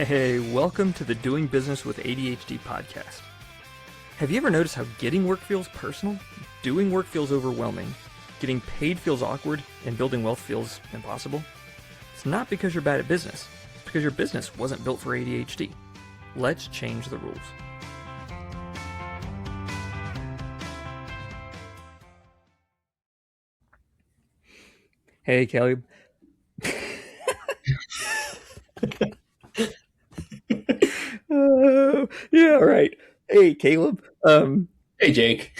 Hey, welcome to the Doing Business with ADHD podcast. Have you ever noticed how getting work feels personal, doing work feels overwhelming, getting paid feels awkward, and building wealth feels impossible? It's not because you're bad at business. It's because your business wasn't built for ADHD. Let's change the rules. Hey, Caleb. Yeah, right. Hey, Caleb. Hey, Jake.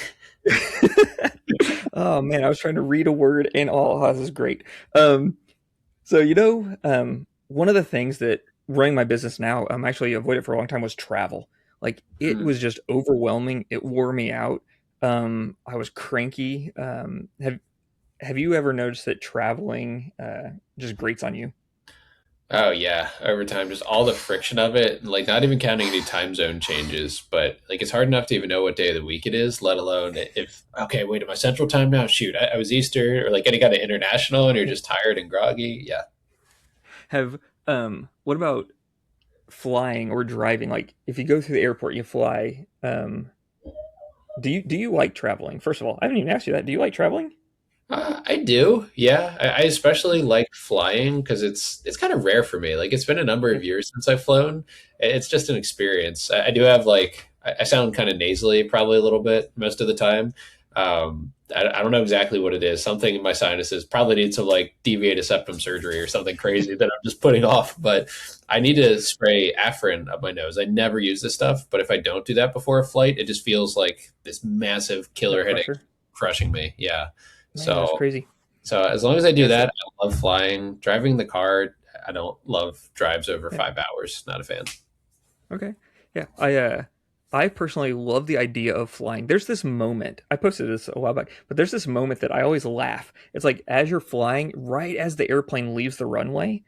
Oh man, I was trying to read a word and this is great. One of the things that running my business now, actually avoided for a long time was travel. Like it Hmm. was just overwhelming. It wore me out. I was cranky. Have you ever noticed that traveling just grates on you? Oh yeah, over time, just all the friction of it, like not even counting any time zone changes, but like it's hard enough to even know what day of the week it is, let alone if okay, wait, am I Central Time now? Shoot, I was Easter, or like getting out of international, and you're just tired and groggy. Yeah. Have what about flying or driving? Like if you go through the airport, you fly. Do you like traveling? First of all, I haven't even asked you that. Do you like traveling? I do, yeah. I especially like flying because it's kind of rare for me. Like it's been a number Yeah. of years since I've flown. It's just an experience. I do have like I sound kind of nasally probably a little bit most of the time. I don't know exactly what it is. Something in my sinuses probably need some like deviated septum surgery or something crazy that I'm just putting off. But I need to spray Afrin up my nose. I never use this stuff, but if I don't do that before a flight, it just feels like this massive Like killer headache crusher? crushing me. Yeah. Man, that's So crazy. so as long as I do Yeah, so that, I love flying. Driving the car, I don't love drives over yeah. 5 hours. Not a fan. Okay. Yeah. I personally love the idea of flying. There's this moment. I posted this a while back, but there's this moment that I always laugh. It's like as you're flying, right as the airplane leaves the runway,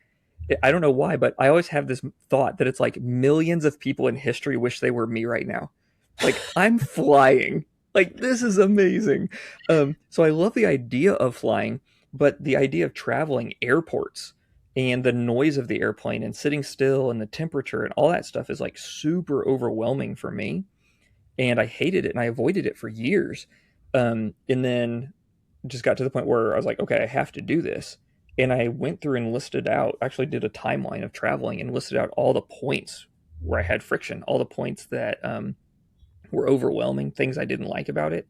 I don't know why, but I always have this thought that it's like millions of people in history wish they were me right now. Like I'm flying. Like this is amazing. So I love the idea of flying, but the idea of traveling airports and the noise of the airplane and sitting still and the temperature and all that stuff is like super overwhelming for me. And I hated it and I avoided it for years. And then just got to the point where I was like, okay, I have to do this. And I went through and listed out, actually did a timeline of traveling and listed out all the points where I had friction, all the points that were overwhelming, things I didn't like about it.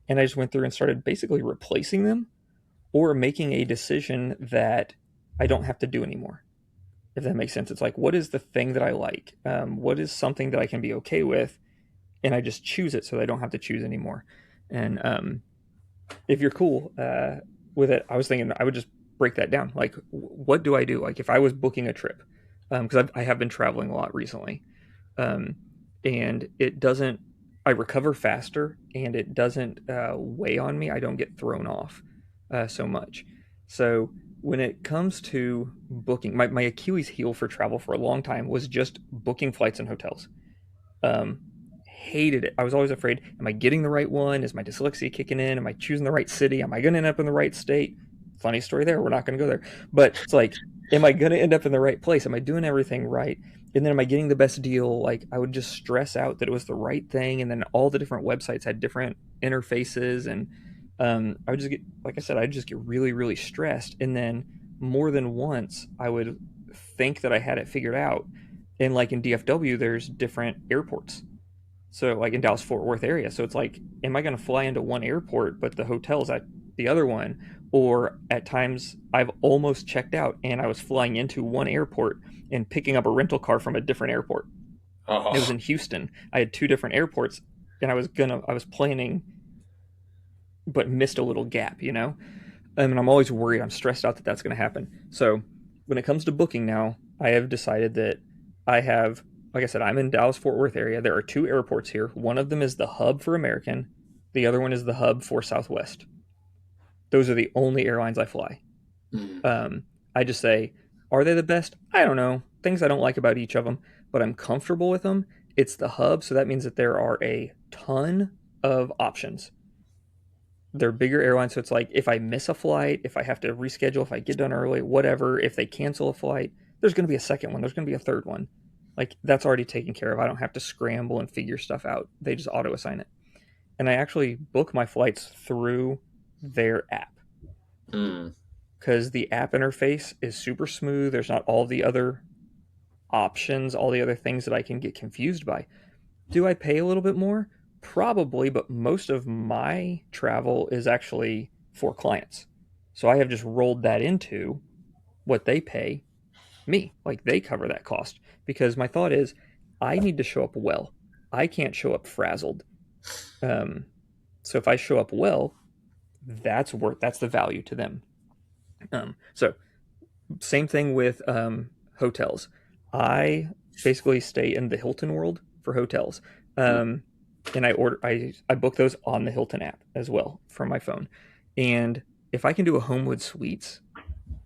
And I just went through and started basically replacing them or making a decision that I don't have to do anymore. If that makes sense, it's like, what is the thing that I like? What is something that I can be okay with? And I just choose it so I don't have to choose anymore. And if you're cool with it, I was thinking I would just break that down. Like, what do I do? Like, if I was booking a trip, because I have been traveling a lot recently, um, and it doesn't, I recover faster and it doesn't weigh on me. I don't get thrown off so much. So, when it comes to booking, my Achilles heel for travel for a long time was just booking flights and hotels. Um, Hated it. I was always afraid, am I getting the right one? Is my dyslexia kicking in? Am I choosing the right city? Am I going to end up in the right state? Funny story there. We're not going to go there. But it's like, am I going to end up in the right place? Am I doing everything right? And then am I getting the best deal? Like, I would just stress out that it was the right thing. And then all the different websites had different interfaces. And I would just get, like I said, I'd just get really, really stressed. And then more than once, I would think that I had it figured out. And like in DFW, there's different airports, so like in Dallas Fort Worth area. So it's like, am I going to fly into one airport, but the hotel's at the other one? Or at times I've almost checked out and I was flying into one airport and picking up a rental car from a different airport. It was Oh, in Houston. I had two different airports and I was planning, but missed a little gap, you know? And I'm always worried. I'm stressed out that that's going to happen. So when it comes to booking now, I have decided that I have, like I said, I'm in Dallas Fort Worth area. There are two airports here. One of them is the hub for American. The other one is the hub for Southwest. Those are the only airlines I fly. mm. I just say, are they the best? I don't know. Things I don't like about each of them, but I'm comfortable with them. It's the hub, so that means that there are a ton of options. They're bigger airlines, so it's like if I miss a flight, if I have to reschedule, if I get done early, whatever, if they cancel a flight, there's going to be a second one, there's going to be a third one. Like that's already taken care of. I don't have to scramble and figure stuff out. They just auto assign it. And I actually book my flights through their app Mm. because the app interface is super smooth. There's not all the other options, all the other things that I can get confused by. Do I pay a little bit more? Probably, but most of my travel is actually for clients. So I have just rolled that into what they pay me. Like they cover that cost because my thought is I need to show up well. I can't show up frazzled. Um, so if I show up well, that's the value to them. So same thing with hotels. I basically stay in the Hilton world for hotels, um, and I book those on the Hilton app as well from my phone. And if I can do a Homewood Suites,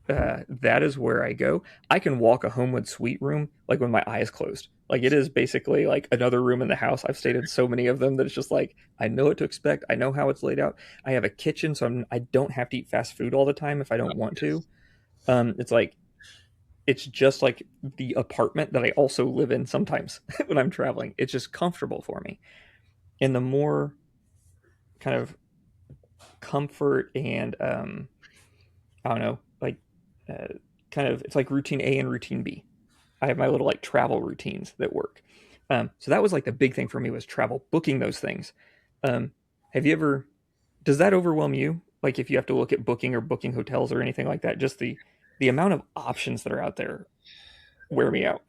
that is where I go. I can walk a Homewood Suite room like with my eyes closed. Like it is basically like another room in the house. I've stayed in so many of them that it's just like I know what to expect. I know how it's laid out. I have a kitchen, so I don't have to eat fast food all the time if I don't want to. It's like it's just like the apartment that I also live in sometimes when I'm traveling. It's just comfortable for me. And the more kind of comfort and I don't know, like uh, kind of it's like routine A and routine B. I have my little like travel routines that work. So that was like the big thing for me was travel, booking those things. Um, have you ever? Does that overwhelm you? Like if you have to look at booking or booking hotels or anything like that, just the amount of options that are out there wear me out.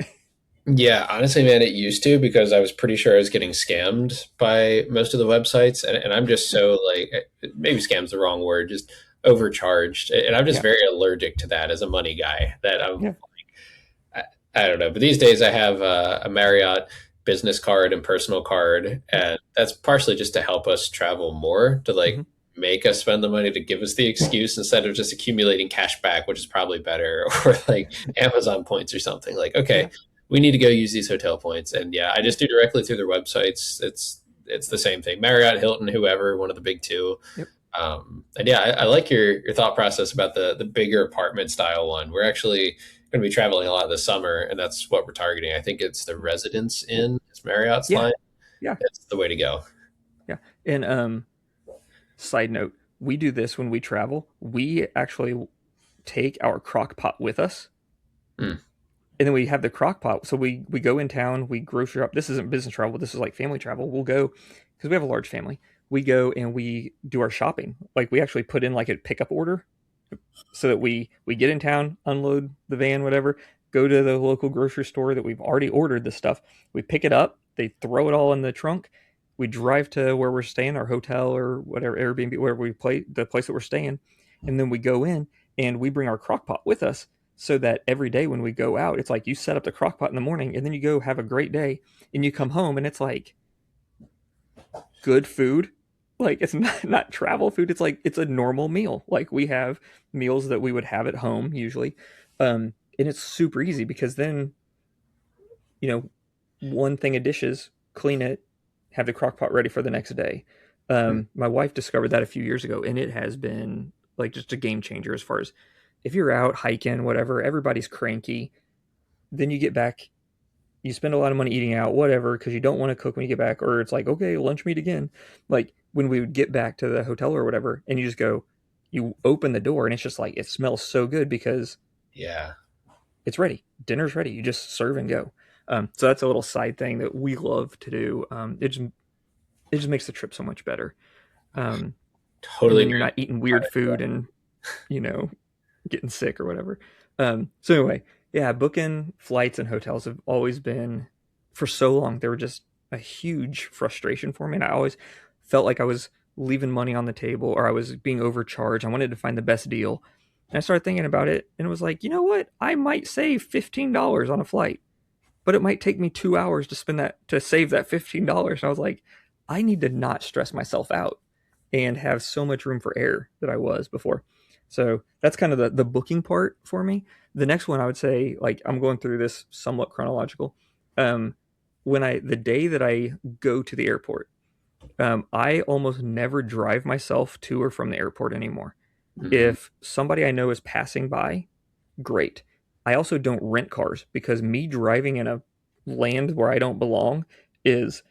Yeah, honestly, man, it used to because I was pretty sure I was getting scammed by most of the websites, and I'm just so like maybe scam's the wrong word, just overcharged, and I'm just Yeah, very allergic to that as a money guy. That yeah, I, I don't know, but these days I have a Marriott business card and personal card, yep, and that's partially just to help us travel more, to hmm like make us spend the money to give us the excuse instead of just accumulating cash back, which is probably better, or like Amazon points or something. Like, okay, yeah, we need to go use these hotel points, and yeah, I yeah, just do directly through their websites. It's the same thing. Marriott, Hilton, whoever, one of the big two. yep, And yeah, I like your thought process about the bigger apartment style one. We're actually going to be traveling a lot this summer, and that's what we're targeting. I think it's the Residence Inn, it's Marriott's yeah, line. yeah, It's the way to go. yeah. And side note, we do this when we travel. We actually take our crock pot with us, Mm, and then we have the crock pot. So we go in town, we grocery up. This isn't business travel. This is like family travel. We'll go because we have a large family. We go and we do our shopping. Like we actually put in like a pickup order so that we get in town, unload the van, whatever, go to the local grocery store that we've already ordered the stuff. We pick it up, they throw it all in the trunk. We drive to where we're staying, our hotel or whatever Airbnb, wherever we play, the place that we're staying, and then we go in and we bring our crock pot with us so that every day when we go out, it's like you set up the crock pot in the morning and then you go have a great day and you come home and it's like good food. Like it's not travel food. It's like it's a normal meal. Like we have meals that we would have at home usually, and it's super easy because then you know one thing of dishes, clean it, have the crock pot ready for the next day. mm. My wife discovered that a few years ago, and it has been like just a game changer as far as if you're out hiking, whatever. Everybody's cranky. Then you get back, you spend a lot of money eating out, whatever, because you don't want to cook when you get back, or it's like, okay, lunch meat again. Like when we would get back to the hotel or whatever, and you just go, you open the door, and it's just like, it smells so good because Yeah. it's ready. Dinner's ready. You just serve and go. So that's a little side thing that we love to do. It just makes the trip so much better. Um, and Totally then you're agree. not eating weird food and you know getting sick or whatever. So anyway, yeah, booking flights and hotels have always been for so long. They were just a huge frustration for me, and I always felt like I was leaving money on the table or I was being overcharged. I wanted to find the best deal, and I started thinking about it, and it was like, you know what? I might save $15 on a flight, but it might take me 2 hours to spend that to save that $15. And I was like, I need to not stress myself out and have so much room for error that I was before. So that's kind of the booking part for me. The next one I would say, like I'm going through this somewhat chronological. Um, when I the day that I go to the airport, I almost never drive myself to or from the airport anymore. Hmm. If somebody I know is passing by, great. I also don't rent cars because me driving in a land where I don't belong is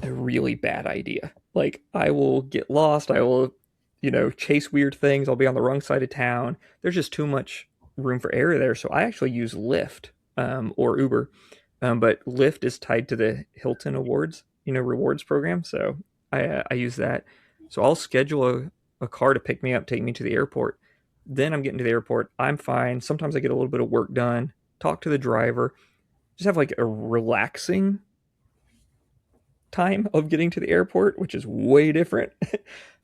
a really bad idea. Like, I will get lost. I will, chase weird things. I'll be on the wrong side of town. There's just too much room for error there. So I actually use Lyft, or Uber. But Lyft is tied to the Hilton Awards, rewards program. So I use that. So I'll schedule a car to pick me up, take me to the airport. Then I'm getting to the airport. I'm fine. Sometimes I get a little bit of work done, talk to the driver, just have like a relaxing time of getting to the airport, which is way different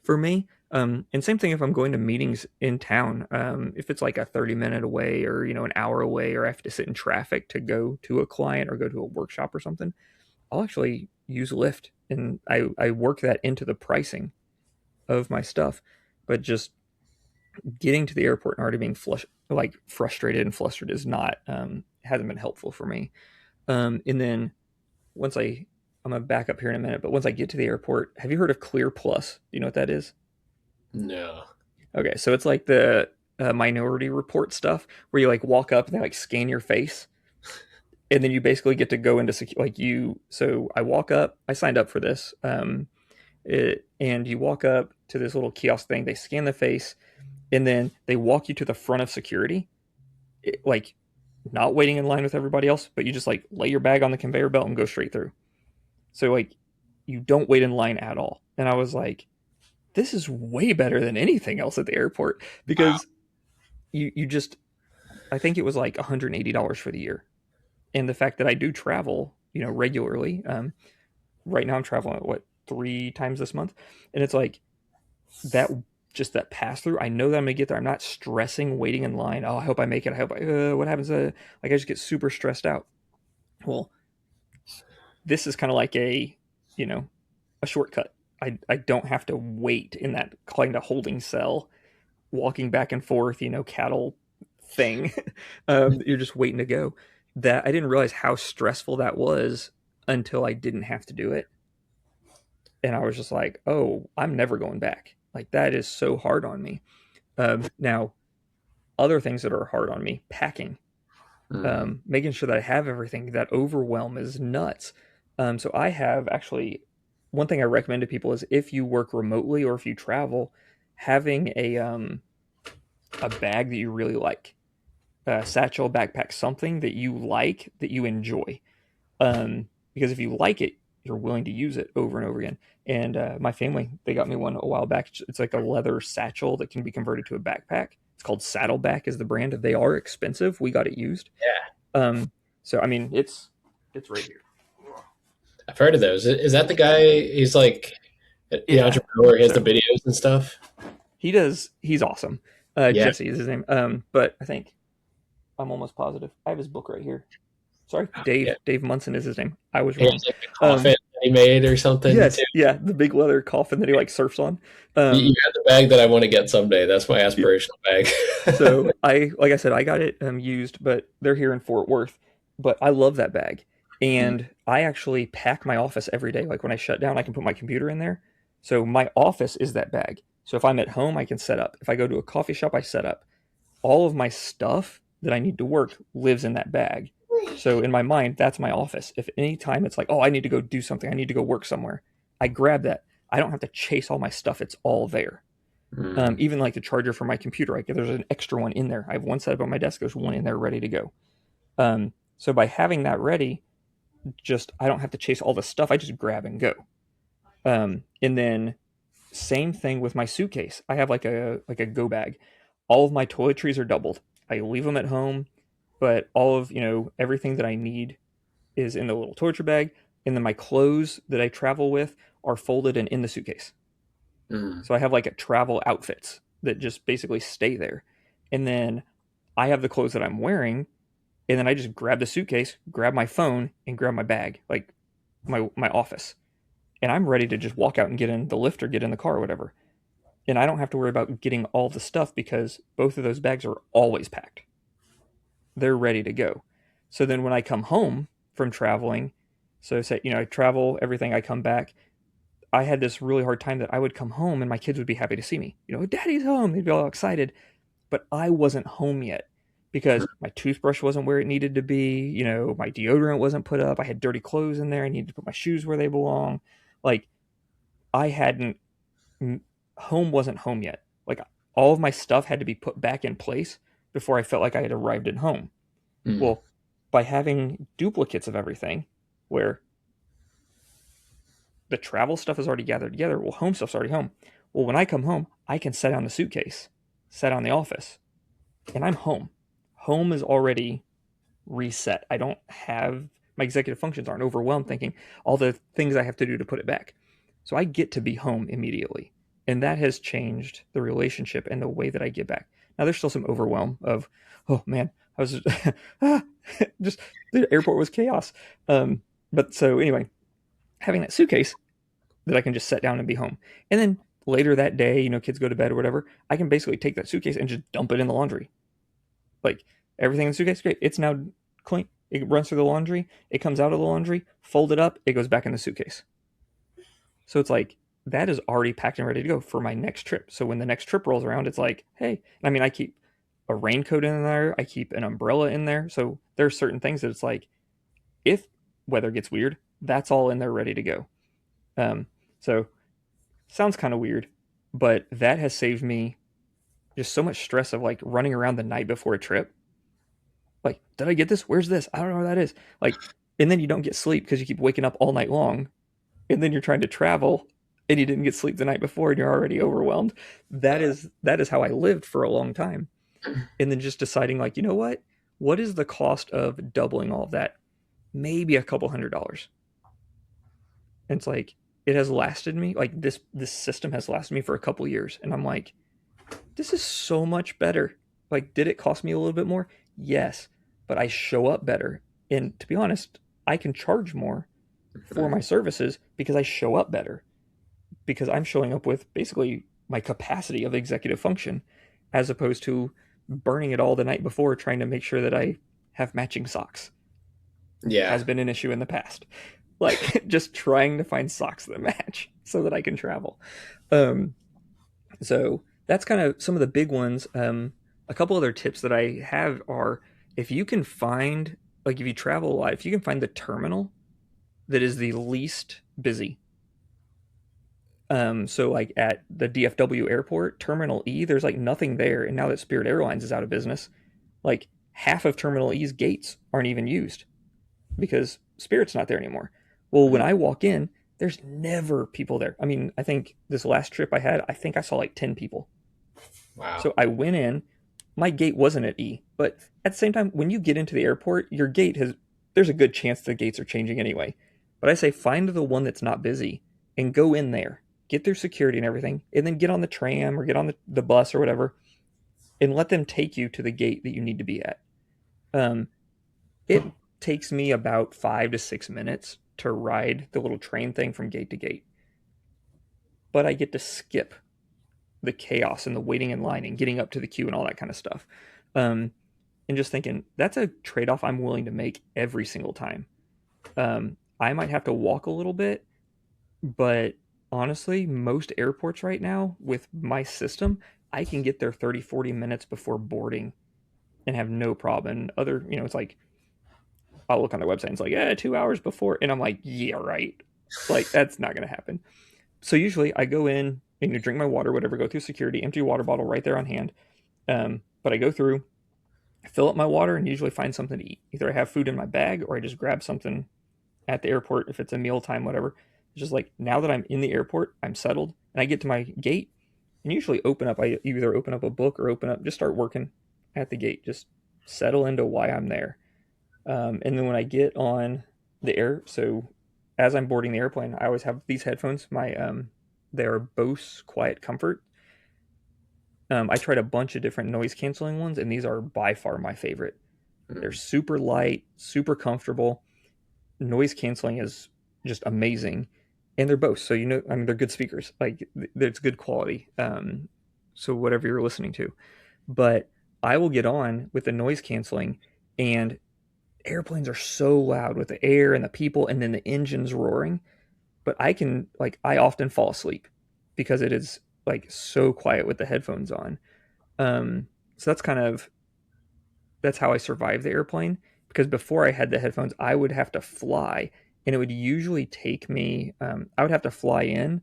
for me. And same thing if I'm going to meetings in town. If it's like a 30-minute away, or an hour away, or I have to sit in traffic to go to a client or go to a workshop or something, I'll actually use Lyft, and I work that into the pricing of my stuff. But just getting to the airport and already being like frustrated and flustered is not hasn't been helpful for me. And then once I'm gonna back up here in a minute, but once I get to the airport, have you heard of Clear Plus? Do you know what that is? No. Okay, so it's like the Minority Report stuff where you like walk up and they like scan your face, and then you basically get to go into like you. So I walk up, I signed up for this, and you walk up to this little kiosk thing. They scan the face, and then they walk you to the front of security, like not waiting in line with everybody else, but you just like lay your bag on the conveyor belt and go straight through. So like you don't wait in line at all. And I was like, this is way better than anything else at the airport, Wow. because you just, I think it was like $180 for the year. And the fact that I do travel, regularly. Right now I'm traveling what, 3 times this month, and it's like that, just that pass through. I know that I'm gonna get there. I'm not stressing waiting in line. Oh, I hope I make it. I hope what happens? Like, I just get super stressed out. Well, this is kind of like you know a shortcut. I don't have to wait in that kind of holding cell, walking back and forth, cattle thing. You're just waiting to go. That I didn't realize how stressful that was until I didn't have to do it, and I was just like, oh, I'm never going back. Like, that is so hard on me. Now, other things that are hard on me: packing, Mm. making sure that I have everything. That overwhelm is nuts. So I have actually, one thing I recommend to people is, if you work remotely or if you travel, having a bag that you really like, a satchel, backpack, something that you like, that you enjoy. Because if you like it, you're willing to use it over and over again. And my family, they got me one a while back. It's like a leather satchel that can be converted to a backpack. It's called Saddleback is the brand. They are expensive. We got it used. Yeah, Um, so I mean, it's right here. I've heard of those. Is that the guy? He's like the Yeah. entrepreneur. He has the So videos and stuff. he does. He's awesome. Yeah, Jesse is his name. But I think I'm almost positive. I have his book right here. Sorry, yeah. Dave Munson is his name. I was He wrong. has like a coffin Um, that he made or something too. yes, yeah, the big leather coffin that he like surfs on. You Um, got the bag that I want to get someday. That's my yeah, aspirational bag. so like I said, I got it used, but they're here in Fort Worth. But I love that bag, Mm, and I actually pack my office every day. Like, when I shut down, I can put my computer in there. So my office is that bag. So if I'm at home, I can set up. If I go to a coffee shop, I set up. All of my stuff that I need to work lives in that bag. So in my mind, that's my office. If any time it's like, oh, I need to go do something, I need to go work somewhere, I grab that. I don't have to chase all my stuff. It's all there. mm, Even like the charger for my computer, like, there's an extra one in there. I have one set up on my desk. There's one in there ready to go. So by having that ready, just, I don't have to chase all the stuff. I just grab and go. And then same thing with my suitcase. I have like a go bag. All of my toiletries are doubled. I leave them at home, but all of everything that I need is in the little toiletry bag, and then my clothes that I travel with are folded and in the suitcase. mm. So I have like a travel outfits that just basically stay there, and then I have the clothes that I'm wearing, and then I just grab the suitcase, grab my phone, and grab my bag, like my office, and I'm ready to just walk out and get in the lift or get in the car or whatever. And I don't have to worry about getting all the stuff, because both of those bags are always packed. They're ready to go. So then when I come home from traveling, so say, I travel everything, I come back. I had this really hard time that I would come home and my kids would be happy to see me. Daddy's home. They'd be all excited, but I wasn't home yet. because my toothbrush wasn't where it needed to be. My deodorant wasn't put up. I had dirty clothes in there. I needed to put my shoes where they belong. Like, I hadn't, home wasn't home yet. Like, all of my stuff had to be put back in place before I felt like I had arrived at home. Mm. Well, by having duplicates of everything, where the travel stuff is already gathered together, well, home stuff's already home. Well, when I come home, I can set down the suitcase, set down the office, and I'm home. Home is already reset. I don't have my executive functions aren't overwhelmed thinking all the things I have to do to put it back. So I get to be home immediately. And that has changed the relationship and the way that I get back. Now there's still some overwhelm of, oh man, I was just the airport was chaos. But so anyway, having that suitcase that I can just set down and be home. And then later that day, kids go to bed or whatever, I can basically take that suitcase and just dump it in the laundry. Like, everything in the suitcase, great. It's now clean. It runs through the laundry. It comes out of the laundry, fold it up. It goes back in the suitcase. So it's like that is already packed and ready to go for my next trip. So when the next trip rolls around, it's like, hey, I mean, I keep a raincoat in there. I keep an umbrella in there. So there are certain things that it's like, if weather gets weird, that's all in there ready to go. Um, so sounds kind of weird, but that has saved me just so much stress of like running around the night before a trip. Like, did I get this? Where's this? I don't know where that is. Like, and then you don't get sleep because you keep waking up all night long, and then you're trying to travel, and you didn't get sleep the night before, and you're already overwhelmed. That is how I lived for a long time, and then just deciding like, you know what? What is the cost of doubling all of that? Maybe a couple $100. And it's like it has lasted me. Like this system has lasted me for a couple years, and I'm like, this is so much better. Like, did it cost me a little bit more? Yes, but I show up better. And to be honest, I can charge more for my services because I show up better. Because I'm showing up with basically my capacity of executive function as opposed to burning it all the night before trying to make sure that I have matching socks. Yeah. Has been an issue in the past. Like, just trying to find socks that match so that I can travel. Um, So that's kind of some of the big ones. A couple other tips that I have are, if you can find, like, if you travel a lot, if you can find the terminal that is the least busy. So like at the DFW airport, Terminal E, there's like nothing there. And now that Spirit Airlines is out of business, like half of Terminal E's gates aren't even used because Spirit's not there anymore. Well, when I walk in, there's never people there. I mean, I think this last trip I had, I think I saw like 10 people. Wow. So I went in. My gate wasn't at E, but at the same time, when you get into the airport, your gate has, there's a good chance the gates are changing anyway. But I say find the one that's not busy and go in there, get through security and everything, and then get on the tram or get on the bus or whatever, and let them take you to the gate that you need to be at. Um, it takes me about 5 to 6 minutes to ride the little train thing from gate to gate, but I get to skip the chaos and the waiting in line and getting up to the queue and all that kind of stuff. Um, and just thinking that's a trade off I'm willing to make every single time. I might have to walk a little bit, but honestly, most airports right now with my system, I can get there 30, 40 minutes before boarding and have no problem. And other, it's like, I'll look on their website and it's like, yeah, 2 hours before. And I'm like, yeah, right. Like, that's not going to happen. So usually I go in and drink my water, whatever, go through security, empty water bottle right there on hand. But I go through, fill up my water, and usually find something to eat. Either I have food in my bag or I just grab something at the airport if it's a mealtime, whatever. It's just like now that I'm in the airport, I'm settled, and I get to my gate and usually open up. I either open up a book or just start working at the gate, just settle into why I'm there. And then when I get on the air, so as I'm boarding the airplane, I always have these headphones. They are Bose Quiet Comfort. I tried a bunch of different noise canceling ones, and these are by far my favorite. They're super light, super comfortable. Noise canceling is just amazing, and they're Bose, so I mean, they're good speakers. Like, it's good quality. So whatever you're listening to, but I will get on with the noise canceling, and airplanes are so loud with the air and the people, and then the engines roaring. But I often fall asleep because it is like so quiet with the headphones on. So that's kind of that's how I survived the airplane. Because before I had the headphones, I would have to fly, and it would usually take me. I would have to fly in,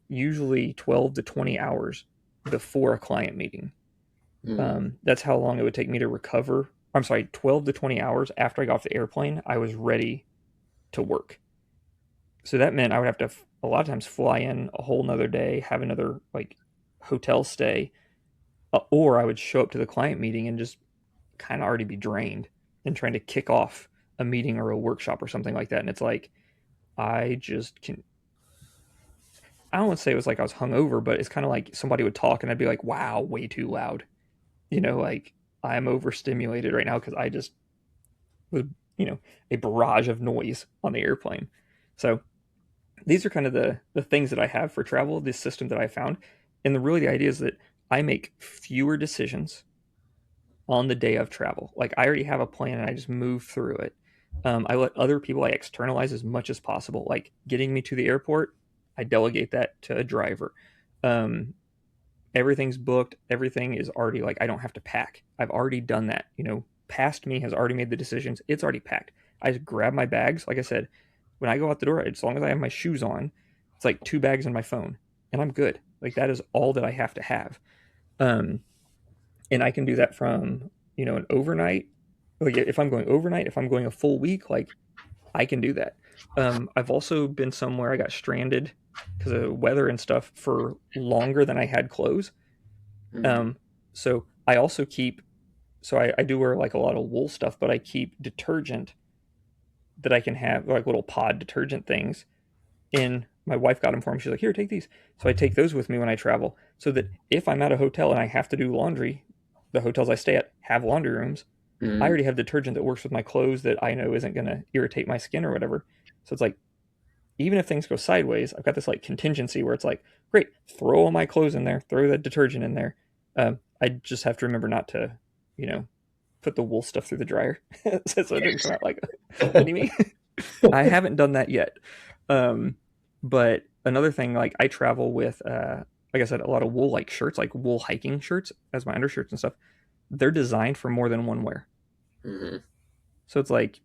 usually 12 to 20 hours before a client meeting. Mm. That's how long it would take me to recover. I'm sorry, 12 to 20 hours after I got off the airplane, I was ready to work. So that meant I would have to a lot of times fly in a whole nother day, have another like hotel stay, or I would show up to the client meeting and just kind of already be drained and trying to kick off a meeting or a workshop or something like that. And it's like I just can. I don't want to say it was like I was hungover, but it's kind of like somebody would talk and I'd be like, "Wow, way too loud." Like I'm overstimulated right now because I just was, a barrage of noise on the airplane. So these are kind of the things that I have for travel, this system that I found. And the idea is that I make fewer decisions on the day of travel. Like I already have a plan and I just move through it. I let other people, I externalize as much as possible. Like getting me to the airport, I delegate that to a driver. Um, Everything's booked. Everything is already like I don't have to pack. I've already done that. Past me has already made the decisions. It's already packed. I just grab my bags. Like I said, when I go out the door, as long as I have my shoes on, it's like two bags and my phone, and I'm good. Like that is all that I have to have. Um, and I can do that from an overnight. Like if I'm going overnight, if I'm going a full week, like I can do that. I've also been somewhere I got stranded because of weather and stuff for longer than I had clothes. Mm. Um, so I also keep, so I do wear like a lot of wool stuff, but I keep detergent that I can have, like little pod detergent things. And my wife got them for me. She's like, here, take these. So I take those with me when I travel so that if I'm at a hotel and I have to do laundry, the hotels I stay at have laundry rooms. I Mm. already have detergent that works with my clothes that I know isn't going to irritate my skin or whatever. So it's like, even if things go sideways, I've got this like contingency where it's like, great, throw all my clothes in there, throw the detergent in there. I just have to remember not to, you know, put the wool stuff through the dryer so it doesn't come out like mini me. I haven't done that yet. But another thing, like I travel with, like I said, a lot of wool like shirts, like wool hiking shirts as my undershirts and stuff. They're designed for more than one wear. Mhm. So it's like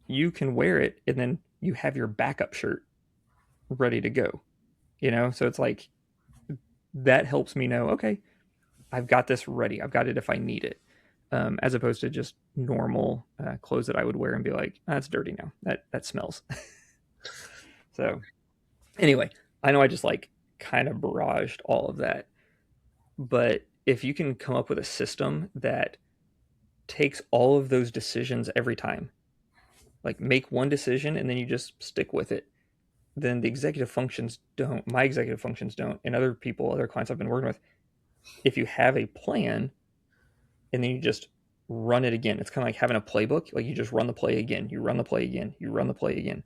you can wear it and then you have your backup shirt ready to go. So it's like that helps me know, okay, I've got this ready. I've got it if I need it. As opposed to just normal clothes that I would wear and be like, that's dirty now. That smells. So anyway, I know I just like kind of barraged all of that, but if you can come up with a system that takes all of those decisions every time, like make one decision and then you just stick with it, then the executive functions don't. My executive functions don't, and other people, other clients I've been working with, if you have a plan and then you just run it again, it's kind of like having a playbook. Like you just run the play again, you run the play again, you run the play again.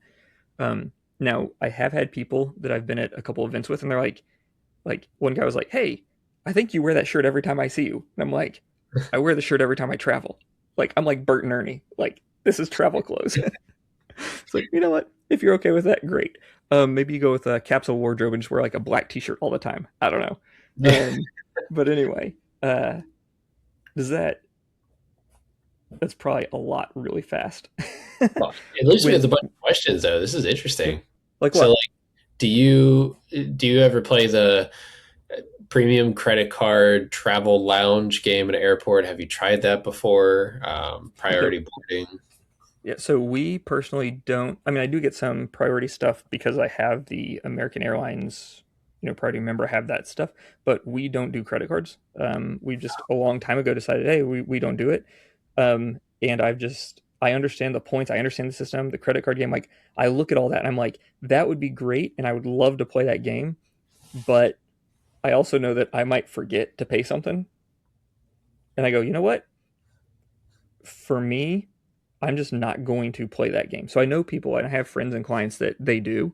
Now I have had people that I've been at a couple events with, and they're like one guy was like, "Hey, I think you wear that shirt every time I see you." And I'm like, "I wear the shirt every time I travel." Like I'm like Bert and Ernie. Like this is travel clothes. It's like, you know what? If you're okay with that, great. Maybe you go with a capsule wardrobe and just wear like a black T-shirt all the time. I don't know. Um, but anyway, uh, does that's probably a lot really fast. Well, at least we have a when bunch of questions though. This is Yeah, interesting. like So, what? like, do you ever play the premium credit card travel lounge game at an airport? Have you tried that before? So Priority boarding. yeah, so we personally don't. I mean, I do get some priority stuff because I have the American Airlines, priority member. I have that stuff, but we don't do credit cards. We just a long time ago decided, hey, we don't do it. And I understand the points. I understand the system, the credit card game. Like I look at all that and I'm like, that would be great, and I would love to play that game. But I also know that I might forget to pay something, and I go, you know what? For me, I'm just not going to play that game. So I know people and I have friends and clients that they do,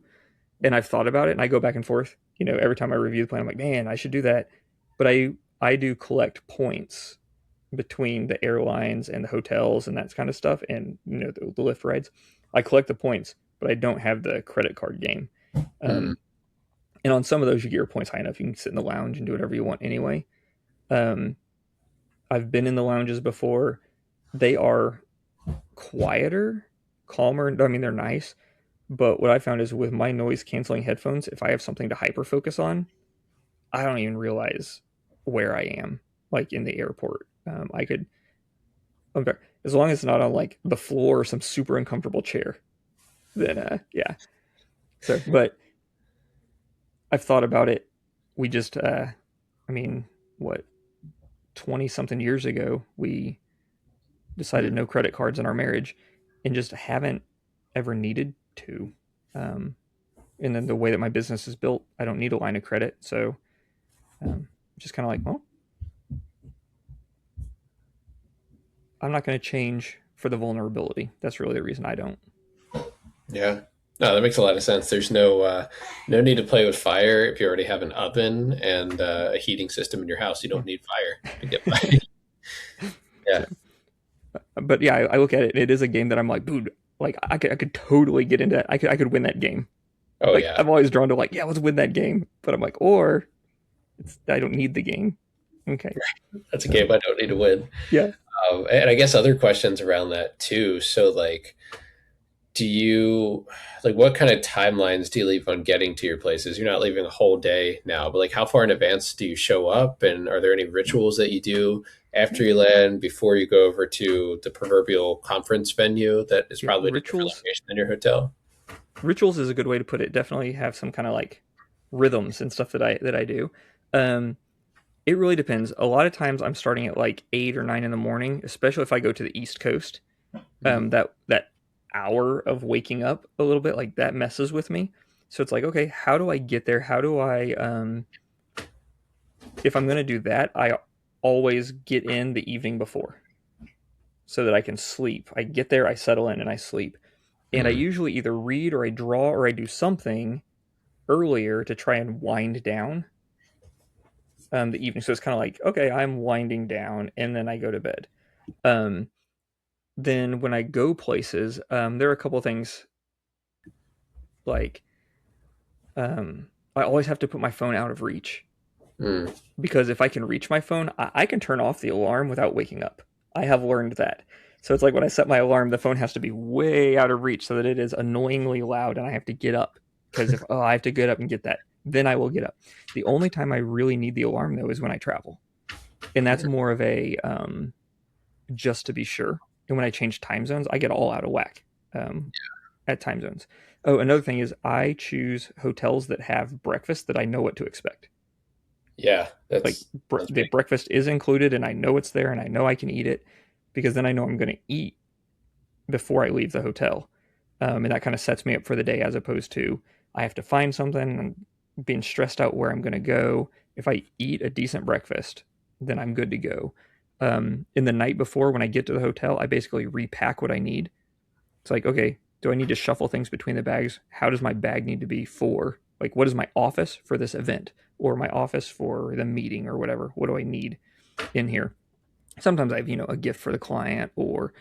and I've thought about it and I go back and forth. Every time I review the plan, I'm like, man, I should do that. But I do collect points between the airlines and the hotels and that kind of stuff, and the lift rides. I collect the points, but I don't have the credit card game. Mm. Um, and on some of those, you get your points high enough, you can sit in the lounge and do whatever you want anyway. Um, I've been in the lounges before. They are quieter, calmer. I mean, they're nice, but what I found is with my noise canceling headphones, if I have something to hyper focus on, I don't even realize where I am, like in the airport. I could, okay, as long as it's not on like the floor or some super uncomfortable chair, then yeah. So, but I've thought about it. We just, I mean, what, 20 something years ago, we decided Hmm. no credit cards in our marriage and just haven't ever needed to. Um, and then the way that my business is built, I don't need a line of credit. So just kind of like, well, I'm not going to change for the vulnerability. That's really the reason I don't. Yeah. No, that makes a lot of sense. There's no need to play with fire if you already have an oven and a heating system in your house. You don't need fire to get by. So, Yeah. but yeah, I look at it. It is a game that I'm like, dude, like I could totally get into that. I could win that game. Oh Like yeah. I'm always drawn to like, yeah, let's win that game. But I'm like, or I don't need the game. Okay, That's a so game I don't need to win. yeah, And I guess other questions around that too. So like, do you like what kind of timelines do you leave on getting to your places? You're not leaving a whole day now, but like how far in advance do you show up? And are there any rituals that you do after you land before you go over to the proverbial conference venue that is yeah. probably in a different Rituals, location than your hotel? rituals is a good way to put it. Definitely have some kind of like rhythms and stuff that I do. Um, it really depends. A lot of times I'm starting at like 8 or 9 in the morning, especially if I go to the East Coast. Mhm. That hour of waking up a little bit like that messes with me. So it's like, okay, how do I get there? How do I if I'm going to do that, I always get in the evening before so that I can sleep. I get there, I settle in and I sleep. And I Mm. usually either read or I draw or I do something earlier to try and wind down the evening. So it's kind of like, okay, I'm winding down and then I go to bed. Um, then when I go places, there are a couple of things like I always have to put my phone out of reach Mm. because if I can reach my phone, I can turn off the alarm without waking up. I have learned that. So it's like when I set my alarm, the phone has to be way out of reach so that it is annoyingly loud and I have to get up. Because if I have to get up and get that, then I will get up. The only time I really need the alarm though is when I travel, and that's more of a just to be sure. And when I change time zones, I get all out of whack at time zones. Oh, another thing is I choose hotels that have breakfast that I know what to expect. Yeah, Like that's the big. breakfast is included and I know it's there and I know I can eat it because then I know I'm going to eat before I leave the hotel. And that kind of sets me up for the day as opposed to I have to find something and being stressed out where I'm going to go. If I eat a decent breakfast, then I'm good to go. In the night before, when I get to the hotel, I basically repack what I need. It's like, okay, do I need to shuffle things between the bags? How does my bag need to be for, like, what is my office for this event or my office for the meeting or whatever? What do I need in here? Sometimes I have, a gift for the client or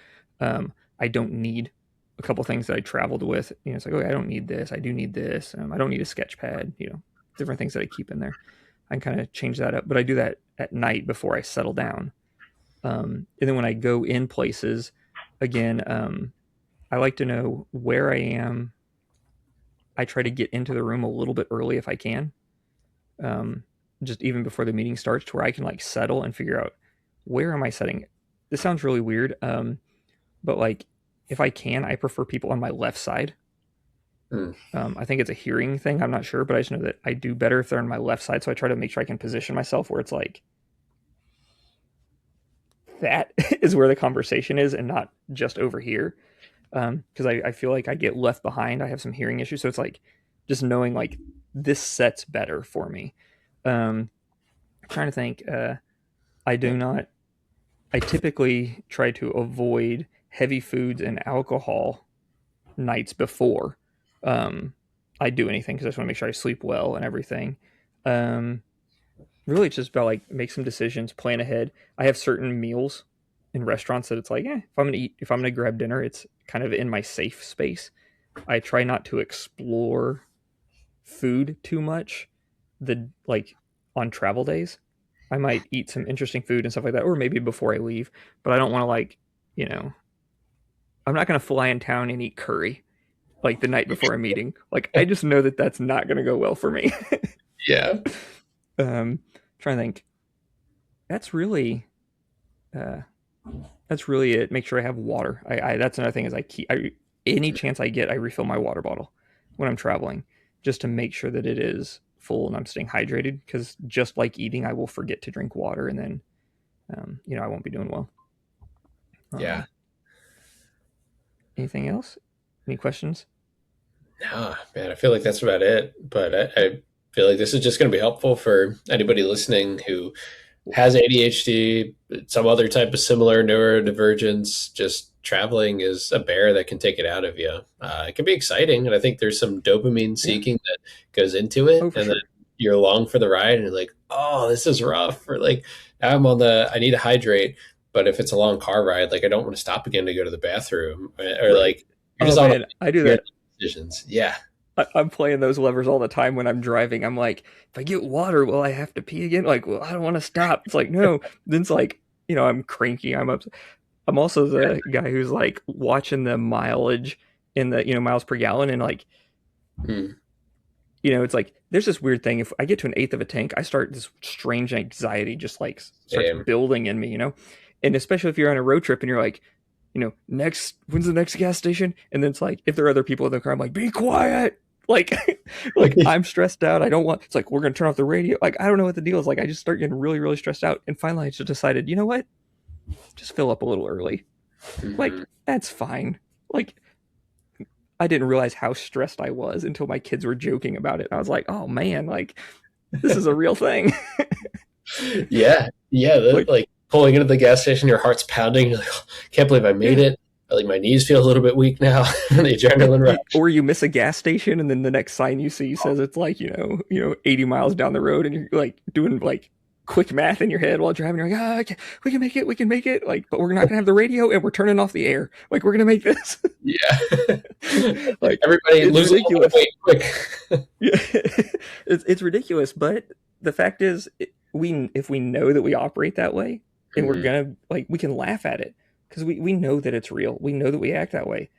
I don't need a couple things that I traveled with. It's like, okay, I don't need this. I do need this. I don't need a sketch pad, different things that I keep in there. I can kind of change that up, but I do that at night before I settle down. And then when I go in places, again, I like to know where I am. I try to get into the room a little bit early if I can, um, just even before the meeting starts, to where I can like settle and figure out where am I setting. This sounds really weird, but like if I can, I prefer people on my left side. Mm. I think it's a hearing thing. I'm not sure, but I just know that I do better if they're on my left side. So I try to make sure I can position myself where it's like that is where the conversation is and not just over here. Because I feel like I get left behind. I have some hearing issues, so it's like just knowing like this set's better for me. I'm trying to think. I do not. I typically try to avoid heavy foods and alcohol nights before um, I do anything because I just want to make sure I sleep well and everything. Um, Really, it's just about like make some decisions, plan ahead. I have certain meals in restaurants that it's like, if I'm gonna eat, if I'm gonna grab dinner, it's kind of in my safe space. I try not to explore food too much the like on travel days. I might eat some interesting food and stuff like that, or maybe before I leave. But I don't want to like, you know, I'm not going to fly in town and eat curry like the night before a meeting. Like I just know that that's not going to go well for me. Yeah. um, Trying to think. That's really uh, that's really it. Make sure I have water. I that's another thing is any chance I get, I refill my water bottle when I'm traveling, just to make sure that it is full and I'm staying hydrated. Because just like eating, I will forget to drink water, and then I won't be doing well. Yeah. Um, Anything else? Any questions? Nah, man, I feel like that's about it. But I feel like this is just going to be helpful for anybody listening who has ADHD, some other type of similar neurodivergence. Just traveling is a bear that can take it out of you. It can be exciting, and I think there's some dopamine Yeah. seeking that goes into it, Oh, for and then sure. you're along for the ride, and you're like, "Oh, this is rough," or like, I need to hydrate." But if it's a long car ride, like I don't want to stop again to go to the bathroom, or Right. like you're Oh just on a man, I do weird that. decisions. Yeah. I'm playing those levers all the time when I'm driving. I'm like, if I get water, will I have to pee again? Like, well, I don't want to stop. It's like, no. Then it's like, I'm cranky. I'm also the guy who's like watching the mileage in the, miles per gallon. And like, Hmm. it's like, there's this weird thing. If I get to an eighth of a tank, I start this strange anxiety just like starts Same. building in me. And especially if you're on a road trip and you're like, when's the next gas station? And then it's like, if there are other people in the car, I'm like, be quiet. Like, like I'm stressed out. I don't want, it's like, we're going to turn off the radio. Like, I don't know what the deal is. Like, I just start getting really, really stressed out. And finally I just decided, you know what? Just fill up a little early. Hmm. Like, that's fine. Like, I didn't realize how stressed I was until my kids were joking about it. I was like, oh man, like, this is a real thing. Yeah, yeah. Like, Like pulling into the gas station, your heart's pounding. You're like, oh, can't believe I made yeah. it. Like my knees feel a little bit weak now. The Yeah, adrenaline rush. or you miss a gas station, and then the next sign you see says it's like 80 miles down the road, and you're like doing like quick math in your head while driving. You're like, we can make it, we can make it. Like, but we're not gonna have the radio, and we're turning off the air. Like, we're gonna make this. Yeah. Like, Everybody it's lose a little bit of ridiculous. weight quick. Yeah, it's ridiculous. But the fact is, if we know that we operate that way, and we're Mhm. gonna like, we can laugh at it because we know that it's real. We know that we act that way.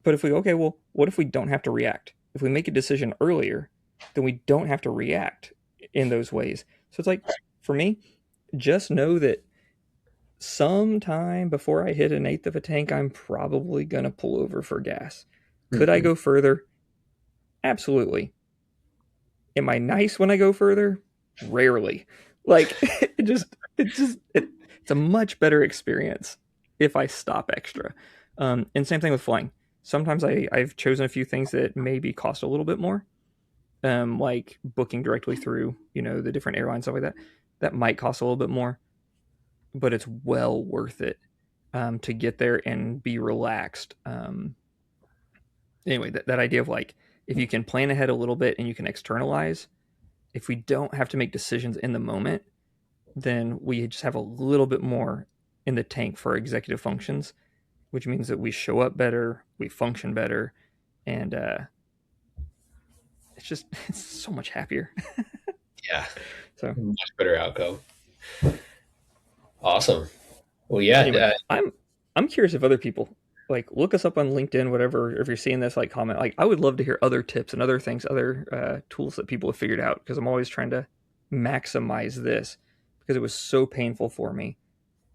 But if we okay, well, what if we don't have to react? If we make a decision earlier, then we don't have to react in those ways. So it's like for me, just know that sometime before I hit an eighth of a tank, I'm probably gonna pull over for gas. Could I Mhm. go further? Absolutely. Am I nice when I go further? Rarely. Like it's a much better experience if I stop extra. And same thing with flying. Sometimes I've chosen a few things that maybe cost a little bit more, like booking directly through the different airlines, stuff like that. That might cost a little bit more, but it's well worth it, to get there and be relaxed. Anyway, that idea of like, if you can plan ahead a little bit and you can externalize, if we don't have to make decisions in the moment, then we just have a little bit more in the tank for our executive functions, which means that we show up better, we function better, and it's so much happier. Yeah, So much better outcome. Awesome. Well, yeah. anyway, I'm curious if other people like look us up on LinkedIn, whatever. If you're seeing this, like comment. Like I would love to hear other tips and other things, other tools that people have figured out, because I'm always trying to maximize this because it was so painful for me.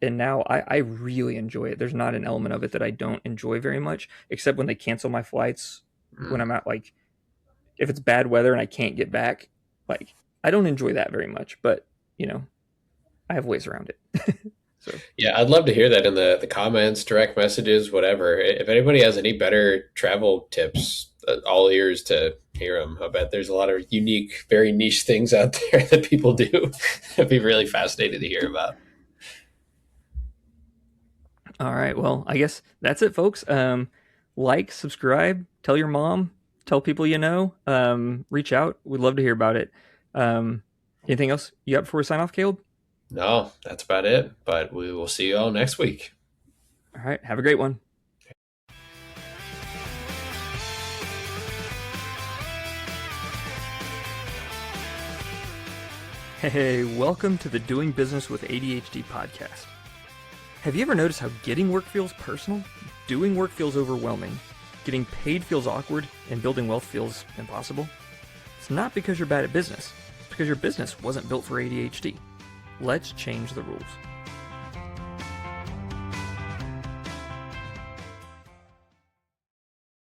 And now I really enjoy it. There's not an element of it that I don't enjoy very much, except when they cancel my flights when Mm. I'm out, like if it's bad weather and I can't get back. Like I don't enjoy that very much, but I have ways around it. So Yeah, I'd love to hear that in the comments, direct messages, whatever. If anybody has any better travel tips, all ears to hear them. I bet there's a lot of unique, very niche things out there that people do. It'd be really fascinating to hear about. all right, well, I guess that's it, folks. Like, subscribe, tell your mom, tell people you know. Reach out. We'd love to hear about it. Anything else you got before we sign off, Caleb? No, that's about it. But we will see you all next week. All right, have a great one. Hey, welcome to the Doing Business with ADHD podcast. Have you ever noticed how getting work feels personal, doing work feels overwhelming, getting paid feels awkward, and building wealth feels impossible? It's not because you're bad at business. It's because your business wasn't built for ADHD. Let's change the rules.